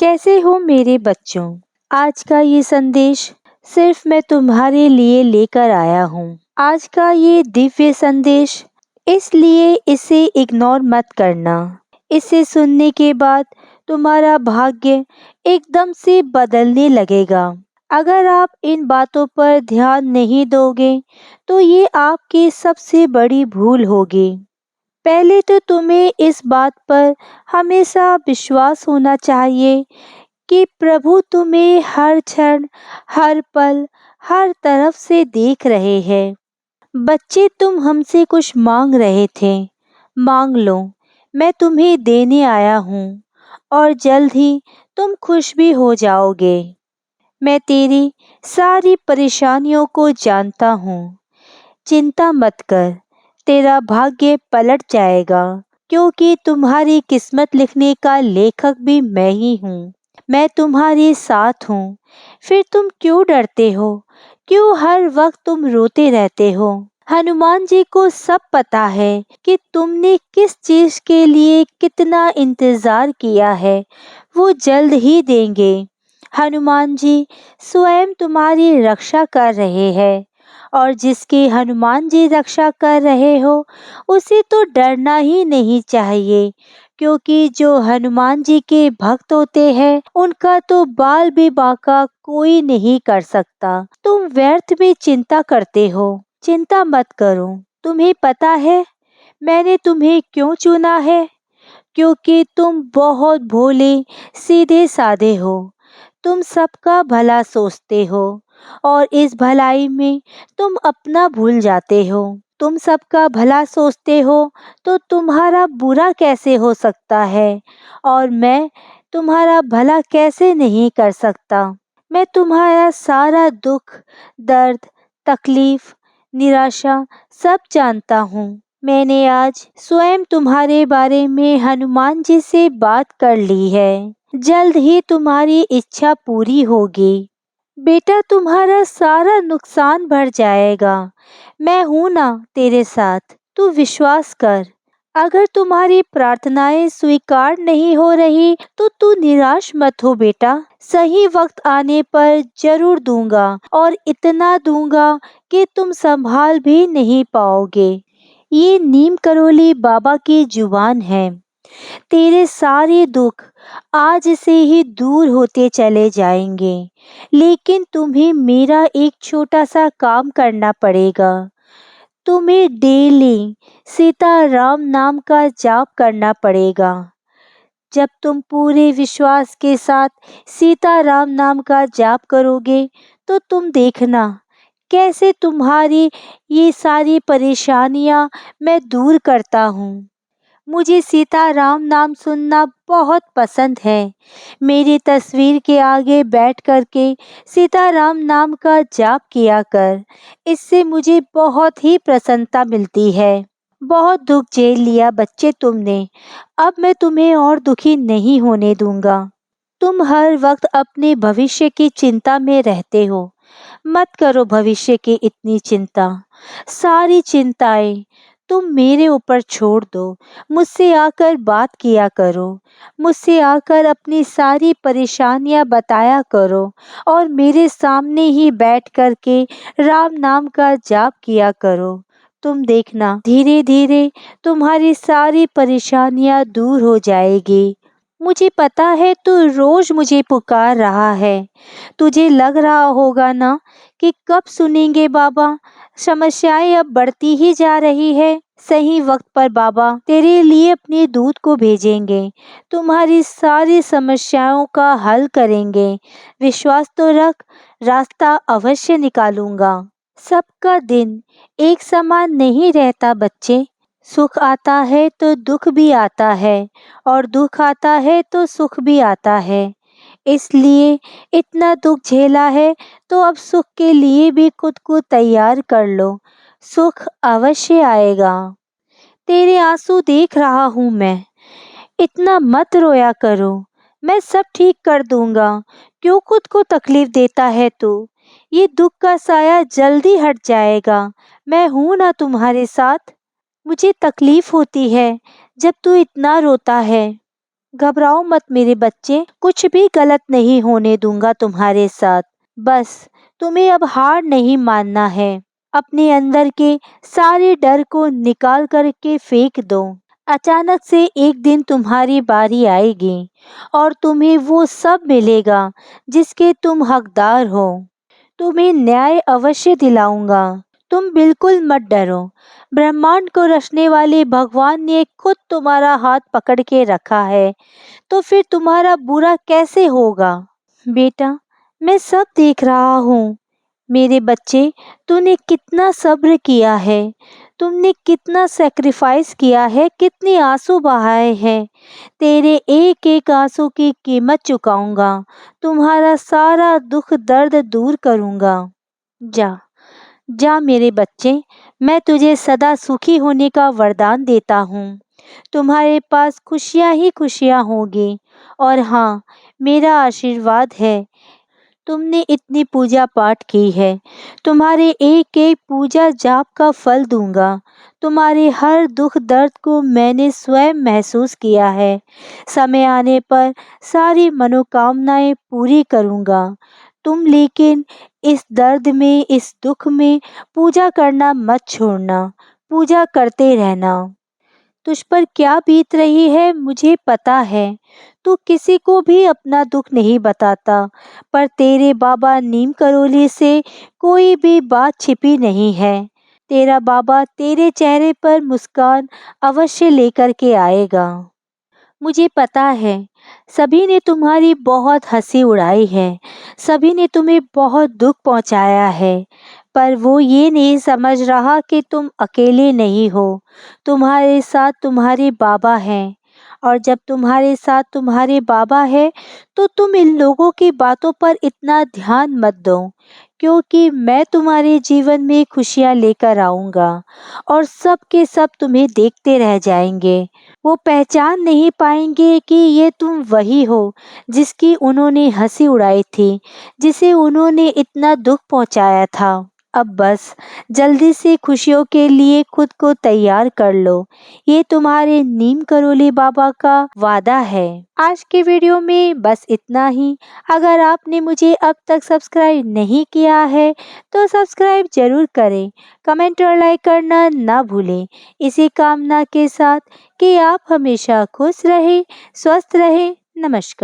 कैसे हो मेरे बच्चों? आज का ये संदेश सिर्फ मैं तुम्हारे लिए लेकर आया हूँ। आज का ये दिव्य संदेश, इसलिए इसे इग्नोर मत करना। इसे सुनने के बाद तुम्हारा भाग्य एकदम से बदलने लगेगा। अगर आप इन बातों पर ध्यान नहीं दोगे, तो ये आपकी सबसे बड़ी भूल होगी। पहले तो तुम्हें इस बात पर हमेशा विश्वास होना चाहिए कि प्रभु तुम्हें हर क्षण, हर पल, हर तरफ से देख रहे हैं। बच्चे, तुम हमसे कुछ मांग रहे थे, मांग लो, मैं तुम्हें देने आया हूँ और जल्द ही तुम खुश भी हो जाओगे। मैं तेरी सारी परेशानियों को जानता हूँ। चिंता मत कर, तेरा भाग्य पलट जाएगा, क्योंकि तुम्हारी किस्मत लिखने का लेखक भी मैं ही हूँ। मैं तुम्हारे साथ हूँ। फिर तुम क्यों डरते हो? क्यों हर वक्त तुम रोते रहते हो? हनुमान जी को सब पता है कि तुमने किस चीज के लिए कितना इंतजार किया है। वो जल्द ही देंगे। हनुमान जी स्वयं तुम्हारी रक्षा कर रहे हैं, और जिसकी हनुमान जी रक्षा कर रहे हो, उसे तो डरना ही नहीं चाहिए, क्योंकि जो हनुमान जी के भक्त होते हैं, उनका तो बाल भी बांका कोई नहीं कर सकता। तुम व्यर्थ में चिंता करते हो। चिंता मत करो। तुम्हें पता है मैंने तुम्हें क्यों चुना है? क्योंकि तुम बहुत भोले, सीधे साधे हो। तुम सबका भला सोचते हो, और इस भलाई में तुम अपना भूल जाते हो। तुम सबका भला सोचते हो तो तुम्हारा बुरा कैसे हो सकता है, और मैं तुम्हारा भला कैसे नहीं कर सकता। मैं तुम्हारा सारा दुख, दर्द, तकलीफ, निराशा सब जानता हूँ। मैंने आज स्वयं तुम्हारे बारे में हनुमान जी से बात कर ली है। जल्द ही तुम्हारी इच्छा पूरी होगी। बेटा, तुम्हारा सारा नुकसान भर जाएगा। मैं हूं ना तेरे साथ, तू विश्वास कर। अगर तुम्हारी प्रार्थनाएं स्वीकार नहीं हो रही, तो तू निराश मत हो बेटा। सही वक्त आने पर जरूर दूंगा, और इतना दूंगा कि तुम संभाल भी नहीं पाओगे। ये नीम करोली बाबा की जुबान है। तेरे सारे दुख आज से ही दूर होते चले जाएंगे, लेकिन तुम्हें मेरा एक छोटा सा काम करना पड़ेगा। तुम्हें डेली सीताराम नाम का जाप करना पड़ेगा। जब तुम पूरे विश्वास के साथ सीताराम नाम का जाप करोगे, तो तुम देखना कैसे तुम्हारी ये सारी परेशानियां मैं दूर करता हूँ। मुझे सीताराम नाम सुनना बहुत पसंद है। मेरी तस्वीर के आगे बैठ कर के सीताराम नाम का जाप किया कर। इससे मुझे बहुत ही प्रसन्नता मिलती है। बहुत दुख झेल लिया बच्चे तुमने। अब मैं तुम्हें और दुखी नहीं होने दूंगा। तुम हर वक्त अपने भविष्य की चिंता में रहते हो। मत करो भविष्य की इतनी चिंता। सारी चिंताएं तुम मेरे ऊपर छोड़ दो। मुझसे आकर बात किया करो। मुझसे आकर अपनी सारी परेशानियां बताया करो, और मेरे सामने ही बैठ कर के राम नाम का जाप किया करो। तुम देखना धीरे धीरे तुम्हारी सारी परेशानियां दूर हो जाएगी। मुझे पता है तू रोज मुझे पुकार रहा है। तुझे लग रहा होगा ना कि कब सुनेंगे बाबा। समस्याएं अब बढ़ती ही जा रही है। सही वक्त पर बाबा तेरे लिए अपने दूत को भेजेंगे। तुम्हारी सारी समस्याओं का हल करेंगे। विश्वास तो रख, रास्ता अवश्य निकालूंगा। सबका दिन एक समान नहीं रहता बच्चे। सुख आता है तो दुख भी आता है, और दुख आता है तो सुख भी आता है। इसलिए इतना दुख झेला है, तो अब सुख के लिए भी खुद को तैयार कर लो। सुख अवश्य आएगा। तेरे आंसू देख रहा हूँ मैं। इतना मत रोया करो। मैं सब ठीक कर दूंगा। क्यों खुद को तकलीफ देता है तू? ये दुख का साया जल्दी हट जाएगा। मैं हूं ना तुम्हारे साथ। मुझे तकलीफ होती है जब तू इतना रोता है। घबराओ मत मेरे बच्चे, कुछ भी गलत नहीं होने दूंगा तुम्हारे साथ। बस तुम्हें अब हार नहीं मानना है। अपने अंदर के सारे डर को निकाल करके फेंक दो। अचानक से एक दिन तुम्हारी बारी आएगी और तुम्हें वो सब मिलेगा जिसके तुम हकदार हो। तुम्हें न्याय अवश्य दिलाऊंगा। तुम बिल्कुल मत डरो। ब्रह्मांड को रचने वाले भगवान ने खुद तुम्हारा हाथ पकड़ के रखा है, तो फिर तुम्हारा बुरा कैसे होगा? बेटा, मैं सब देख रहा हूँ। मेरे बच्चे, तूने कितना सब्र किया है, तुमने कितना सैक्रिफाइस किया है, कितने आंसू बहाए हैं। तेरे एक एक आंसू की कीमत चुकाऊंगा, तुम्हारा सारा दुख दर्द दूर करूंगा। जा, जा मेरे बच्चे, मैं तुझे सदा सुखी होने का वरदान देता हूँ। तुम्हारे पास खुशियाँ ही खुशियाँ होगी। और हाँ, मेरा आशीर्वाद है, तुमने इतनी पूजा पाठ की है, तुम्हारे एक एक पूजा जाप का फल दूंगा। तुम्हारे हर दुख दर्द को मैंने स्वयं महसूस किया है। समय आने पर सारी मनोकामनाएं पूरी करूंगा। तुम लेकिन इस दर्द में, इस दुख में पूजा करना मत छोड़ना, पूजा करते रहना। तुझ पर क्या बीत रही है मुझे पता है। तू किसी को भी अपना दुख नहीं बताता, पर तेरे बाबा नीम करोली से कोई भी बात छिपी नहीं है। तेरा बाबा तेरे चेहरे पर मुस्कान अवश्य लेकर के आएगा। मुझे पता है, सभी ने तुम्हारी बहुत हंसी उड़ाई है, सभी ने तुम्हें बहुत दुख पहुंचाया है, पर वो ये नहीं समझ रहा कि तुम अकेले नहीं हो। तुम्हारे साथ तुम्हारे बाबा हैं, और जब तुम्हारे साथ तुम्हारे बाबा है, तो तुम इन लोगों की बातों पर इतना ध्यान मत दो, क्योंकि मैं तुम्हारे जीवन में खुशियाँ लेकर आऊँगा और सब के सब तुम्हें देखते रह जाएंगे। वो पहचान नहीं पाएंगे कि ये तुम वही हो जिसकी उन्होंने हंसी उड़ाई थी, जिसे उन्होंने इतना दुख पहुंचाया था। अब बस जल्दी से खुशियों के लिए खुद को तैयार कर लो। ये तुम्हारे नीम करोली बाबा का वादा है। आज के वीडियो में बस इतना ही। अगर आपने मुझे अब तक सब्सक्राइब नहीं किया है तो सब्सक्राइब जरूर करें, कमेंट और लाइक करना ना भूलें। इसी कामना के साथ कि आप हमेशा खुश रहें, स्वस्थ रहें। नमस्कार।